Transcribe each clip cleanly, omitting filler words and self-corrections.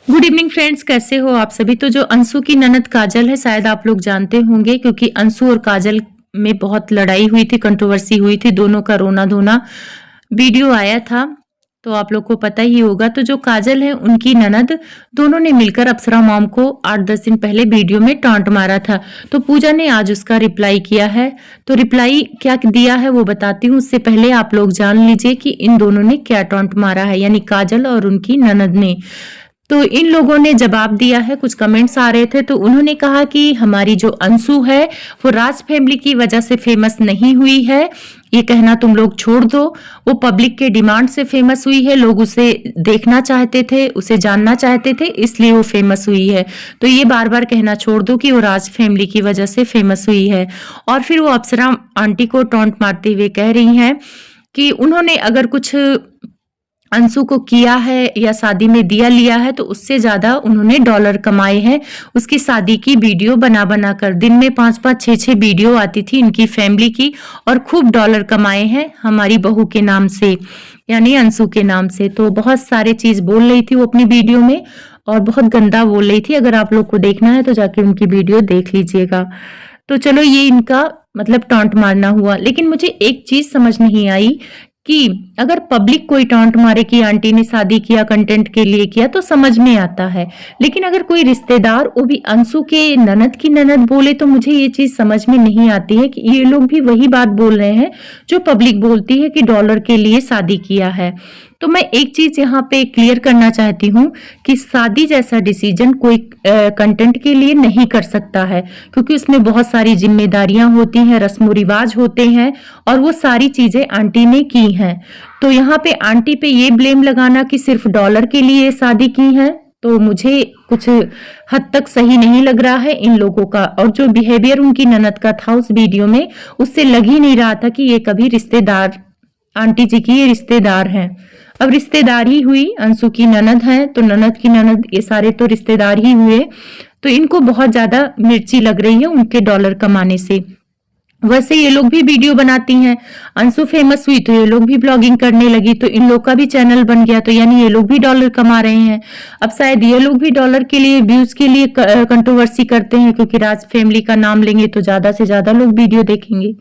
Good evening friends, कैसे हो आप सभी। तो जो अंशु की ननद काजल है, शायद आप लोग जानते होंगे क्योंकि अंशु और काजल में बहुत लड़ाई हुई थी, कंट्रोवर्सी हुई थी, दोनों का रोना धोना वीडियो आया था। तो आप लोग को पता ही होगा। तो जो काजल है उनकी ननद, दोनों ने मिलकर अप्सरा मॉम को 8-10 दिन पहले वीडियो में टॉन्ट मारा था। तो पूजा ने आज उसका रिप्लाई किया है। तो रिप्लाई क्या दिया है वो बताती हूँ। उससे पहले आप लोग जान लीजिए कि इन दोनों ने क्या टॉन्ट मारा है, यानी काजल और उनकी ननद ने। तो इन लोगों ने जवाब दिया है, कुछ कमेंट्स आ रहे थे। तो उन्होंने कहा कि हमारी जो अंशु है वो राज फैमिली की वजह से फेमस नहीं हुई है, ये कहना तुम लोग छोड़ दो। वो पब्लिक के डिमांड से फेमस हुई है, लोग उसे देखना चाहते थे, उसे जानना चाहते थे, इसलिए वो फेमस हुई है। तो ये बार बार कहना छोड़ दो कि वो राज फैमिली की वजह से फेमस हुई है। और फिर वो अप्सरा आंटी को टॉन्ट मारते हुए कह रही हैं कि उन्होंने अगर कुछ अंशु को किया है या शादी में दिया लिया है तो उससे ज्यादा उन्होंने डॉलर कमाए हैं उसकी शादी की वीडियो बना बना कर। दिन में 5-5 6-6 वीडियो आती थी इनकी फैमिली की, और खूब डॉलर कमाए हैं हमारी बहू के नाम से, यानी अंशु के नाम से। तो बहुत सारे चीज बोल रही थी वो अपनी वीडियो में, और बहुत गंदा बोल रही थी। अगर आप लोग को देखना है तो जाके उनकी वीडियो देख लीजिएगा। तो चलो, ये इनका मतलब टॉन्ट मारना हुआ। लेकिन मुझे एक चीज समझ नहीं आई कि अगर पब्लिक कोई टॉन्ट मारे कि आंटी ने शादी किया कंटेंट के लिए किया तो समझ में आता है, लेकिन अगर कोई रिश्तेदार, वो भी अंशु के ननद की ननद बोले, तो मुझे ये चीज समझ में नहीं आती है कि ये लोग भी वही बात बोल रहे हैं जो पब्लिक बोलती है कि डॉलर के लिए शादी किया है। तो मैं एक चीज यहाँ पे क्लियर करना चाहती हूँ कि शादी जैसा डिसीजन कोई कंटेंट के लिए नहीं कर सकता है, क्योंकि उसमें बहुत सारी जिम्मेदारियां होती हैं, रस्म रिवाज होते हैं, और वो सारी चीजें आंटी ने की हैं। तो यहाँ पे आंटी पे ये ब्लेम लगाना कि सिर्फ डॉलर के लिए शादी की है, तो मुझे कुछ हद तक सही नहीं लग रहा है इन लोगों का। और जो बिहेवियर उनकी ननद का था उस वीडियो में, उससे लग ही नहीं रहा था कि ये कभी रिश्तेदार, आंटी जी की ये रिश्तेदार हैं। अब रिश्तेदार ही हुई, अंशु की ननद है तो ननद की ननद, ये सारे तो रिश्तेदार ही हुए। तो इनको बहुत ज्यादा मिर्ची लग रही है उनके डॉलर कमाने से। वैसे ये लोग भी वीडियो बनाती हैं, अंशु फेमस हुई तो ये लोग भी ब्लॉगिंग करने लगी, तो इन लोग का भी चैनल बन गया, तो यानी ये लोग भी डॉलर कमा रहे हैं। अब शायद ये लोग भी डॉलर के लिए, व्यूज के लिए कंट्रोवर्सी करते हैं, क्योंकि राज फैमिली का नाम लेंगे तो ज्यादा से ज्यादा लोग वीडियो देखेंगे।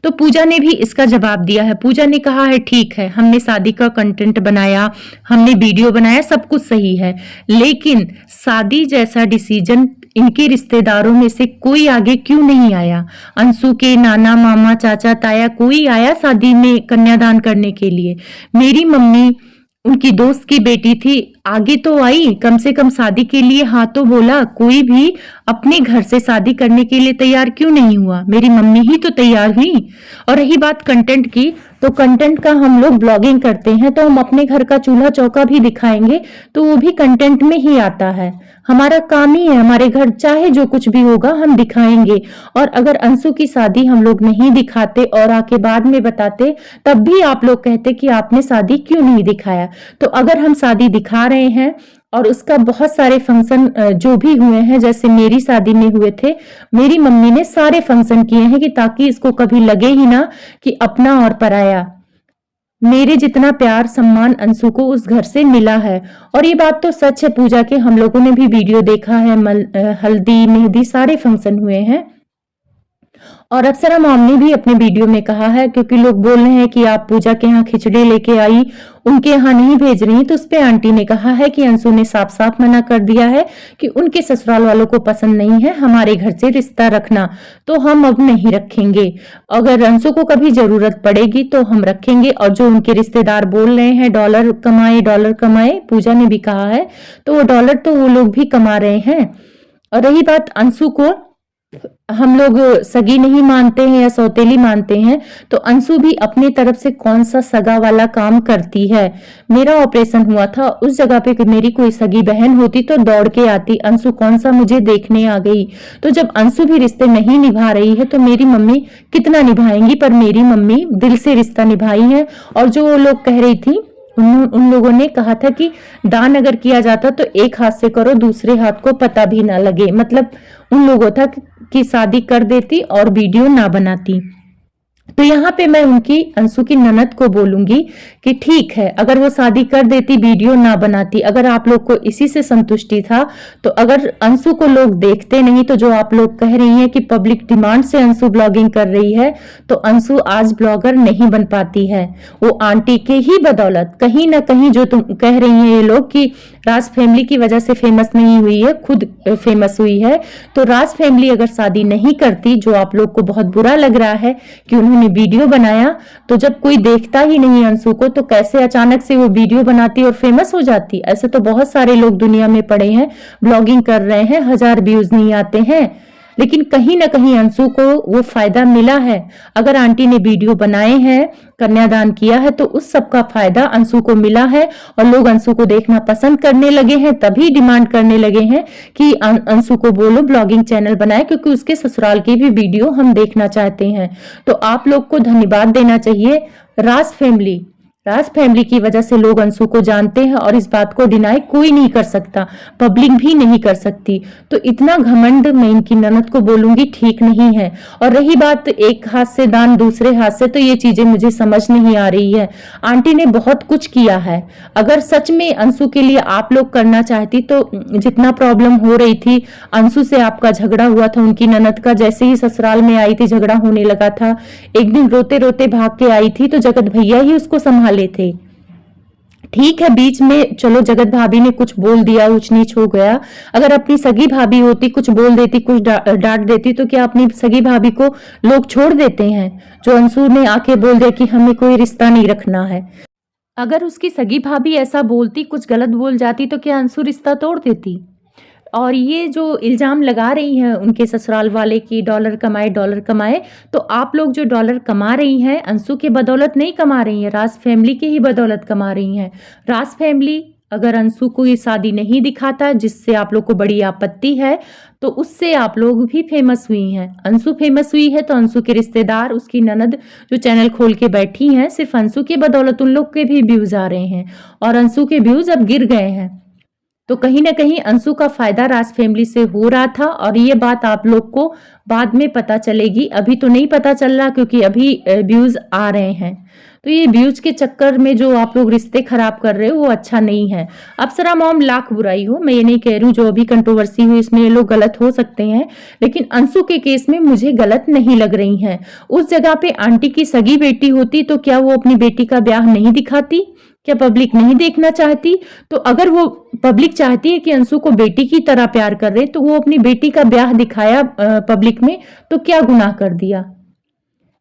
तो पूजा ने भी इसका जवाब दिया है। पूजा ने कहा है ठीक है, हमने शादी का कंटेंट बनाया, हमने वीडियो बनाया, सब कुछ सही है, लेकिन शादी जैसा डिसीजन इनके रिश्तेदारों में से कोई आगे क्यों नहीं आया। अंशु के नाना, मामा, चाचा, ताया, कोई आया शादी में कन्यादान करने के लिए। मेरी मम्मी, उनकी दोस्त की बेटी थी, आगे तो आई, कम से कम शादी के लिए हाँ तो बोला। कोई भी अपने घर से शादी करने के लिए तैयार क्यों नहीं हुआ। मेरी मम्मी ही तो तैयार हुई। और रही बात कंटेंट की, तो कंटेंट का हम लोग ब्लॉगिंग करते हैं तो हम अपने घर का चूल्हा चौका भी दिखाएंगे, तो वो भी कंटेंट में ही आता है। हमारा काम ही है, हमारे घर चाहे जो कुछ भी होगा हम दिखाएंगे। और अगर अंशु की शादी हम लोग नहीं दिखाते और आके बाद में बताते, तब भी आप लोग कहते कि आपने शादी क्यों नहीं दिखाया। तो अगर हम शादी दिखा रहे हैं और उसका बहुत सारे फंक्शन जो भी हुए हैं, जैसे मेरी शादी में हुए थे, मेरी मम्मी ने सारे फंक्शन किए हैं कि ताकि इसको कभी लगे ही ना कि अपना और पराया। मेरे जितना प्यार सम्मान अंशु को उस घर से मिला है, और ये बात तो सच है पूजा के। हम लोगों ने भी वीडियो देखा है, हल्दी मेहंदी सारे फंक्शन हुए हैं। और अप्सरा मॉम ने भी अपने वीडियो में कहा है, क्योंकि लोग बोल रहे हैं कि आप पूजा के यहाँ खिचड़ी लेके आई, उनके यहाँ नहीं भेज रही, तो उस पे आंटी ने कहा है कि अंशु ने साफ साफ मना कर दिया है कि उनके ससुराल वालों को पसंद नहीं है हमारे घर से रिश्ता रखना, तो हम अब नहीं रखेंगे। अगर अंशु को कभी जरूरत पड़ेगी तो हम रखेंगे। और जो उनके रिश्तेदार बोल रहे हैं डॉलर कमाए डॉलर कमाए, पूजा ने भी कहा है, तो वो डॉलर तो वो लोग भी कमा रहे हैं। और रही बात अंशु को हम लोग सगी नहीं मानते हैं या सौतेली मानते हैं, तो अंशु भी अपनी तरफ से कौन सा सगा वाला काम करती है। मेरा ऑपरेशन हुआ था, उस जगह पे मेरी कोई सगी बहन होती तो दौड़ के आती, अंशु कौन सा मुझे देखने आ गई। तो जब अंशु भी रिश्ते नहीं निभा रही है तो मेरी मम्मी कितना निभाएंगी। पर मेरी मम्मी दिल से रिश्ता निभाई है। और जो वो लोग कह रही थी, उन लोगों ने कहा था कि दान अगर किया जाता तो एक हाथ से करो, दूसरे हाथ को पता भी ना लगे। मतलब उन लोगों था कि शादी कर देती और वीडियो ना बनाती। तो यहाँ पे मैं उनकी अंशु की ननद को बोलूंगी कि ठीक है, अगर वो शादी कर देती, वीडियो ना बनाती, अगर आप लोग को इसी से संतुष्टि था, तो अगर अंशु को लोग देखते नहीं, तो जो आप लोग कह रही हैं कि पब्लिक डिमांड से अंशु ब्लॉगिंग कर रही है, तो अंशु आज ब्लॉगर नहीं बन पाती है। वो आंटी के ही बदौलत कहीं ना कहीं, जो तुम कह रही हैं ये लोग कि राज फैमिली की वजह से फेमस नहीं हुई है, खुद फेमस हुई है, तो राज फैमिली अगर शादी नहीं करती, जो आप लोग को बहुत बुरा लग रहा है कि उन्होंने वीडियो बनाया, तो जब कोई देखता ही नहीं अंशु को, तो कैसे अचानक से वो वीडियो बनाती और फेमस हो जाती। ऐसे तो बहुत सारे लोग दुनिया में पड़े हैं, ब्लॉगिंग कर रहे हैं, 1000 व्यूज नहीं आते हैं, लेकिन कहीं ना कहीं अंशु को वो फायदा मिला है। अगर आंटी ने वीडियो बनाए हैं, कन्यादान किया है, तो उस सब का फायदा अंशु को मिला है और लोग अंशु को देखना पसंद करने लगे हैं, तभी डिमांड करने लगे हैं कि अंशु को बोलो ब्लॉगिंग चैनल बनाए, क्योंकि उसके ससुराल की भी वीडियो हम देखना चाहते हैं। तो आप लोग को धन्यवाद देना चाहिए। राज फैमिली की वजह से लोग अंशु को जानते हैं और इस बात को डिनाई कोई नहीं कर सकता, पब्लिक भी नहीं कर सकती। तो इतना घमंड मैं इनकी ननद को बोलूंगी ठीक नहीं है। और रही बात एक हाथ से दान दूसरे हाथ से, तो ये चीजें मुझे समझ नहीं आ रही है। आंटी ने बहुत कुछ किया है, अगर सच में अंशु के लिए आप लोग करना चाहती, तो जितना प्रॉब्लम हो रही थी, अंशु से आपका झगड़ा हुआ था, उनकी ननद का, जैसे ही ससुराल में आई थी झगड़ा होने लगा था, एक दिन रोते रोते भाग के आई थी, तो जगत भैया ही उसको संभाले थे। ठीक है, बीच में चलो जगत भाभी ने कुछ बोल दिया, ऊंच नीच हो गया। अगर अपनी सगी भाभी होती, कुछ बोल देती, कुछ डांट देती, तो क्या अपनी सगी भाभी को लोग छोड़ देते हैं? जो अंशु ने आके बोल दिया कि हमें कोई रिश्ता नहीं रखना है, अगर उसकी सगी भाभी ऐसा बोलती, कुछ गलत बोल जाती, तो क्या अंशु रिश्ता तोड़ देती? और ये जो इल्ज़ाम लगा रही हैं उनके ससुराल वाले की डॉलर कमाए, तो आप लोग जो डॉलर कमा रही हैं, अंशु के बदौलत नहीं कमा रही हैं, राज फैमिली के ही बदौलत कमा रही हैं। राज फैमिली अगर अंशु को ये शादी नहीं दिखाता, जिससे आप लोग को बड़ी आपत्ति है, तो उससे आप लोग भी फेमस हुई हैं। अंशु फेमस हुई है, तो अंशु के रिश्तेदार, उसकी ननद जो चैनल खोल के बैठी हैं, सिर्फ अंशु के बदौलत उन लोग के भी व्यूज आ रहे हैं, और अंशु के व्यूज अब गिर गए हैं। तो कहीं ना कहीं अंशु का फायदा राज फैमिली से हो रहा था, और ये बात आप लोग को बाद में पता चलेगी, अभी तो नहीं पता चल रहा, क्योंकि अभी व्यूज आ रहे हैं। तो ये व्यूज के चक्कर में जो आप लोग रिश्ते खराब कर रहे हो, वो अच्छा नहीं है। अप्सरा मॉम लाख बुराई हो, मैं ये नहीं कह रही हूँ जो अभी कंट्रोवर्सी हुई इसमें ये लोग गलत हो सकते हैं, लेकिन अंशु के केस में मुझे गलत नहीं लग रही हैं। उस जगह पे आंटी की सगी बेटी होती, तो क्या वो अपनी बेटी का ब्याह नहीं दिखाती? क्या पब्लिक नहीं देखना चाहती? तो अगर वो पब्लिक चाहती है कि अंशु को बेटी की तरह प्यार कर रहे, तो वो अपनी बेटी का ब्याह दिखाया पब्लिक में, तो क्या गुनाह कर दिया?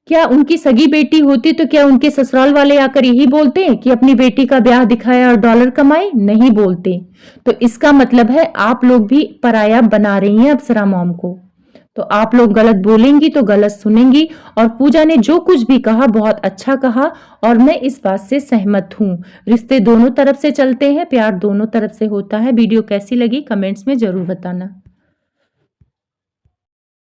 क्या उनकी सगी बेटी होती, तो क्या उनके ससुराल वाले आकर यही बोलते कि अपनी बेटी का ब्याह दिखाया और डॉलर कमाए? नहीं बोलते। तो इसका मतलब है आप लोग भी पराया बना रही हैं अप्सरा मॉम को। तो आप लोग गलत बोलेंगी तो गलत सुनेंगी, और पूजा ने जो कुछ भी कहा बहुत अच्छा कहा, और मैं इस बात से सहमत हूँ। रिश्ते दोनों तरफ से चलते हैं, प्यार दोनों तरफ से होता है। वीडियो कैसी लगी कमेंट्स में जरूर बताना।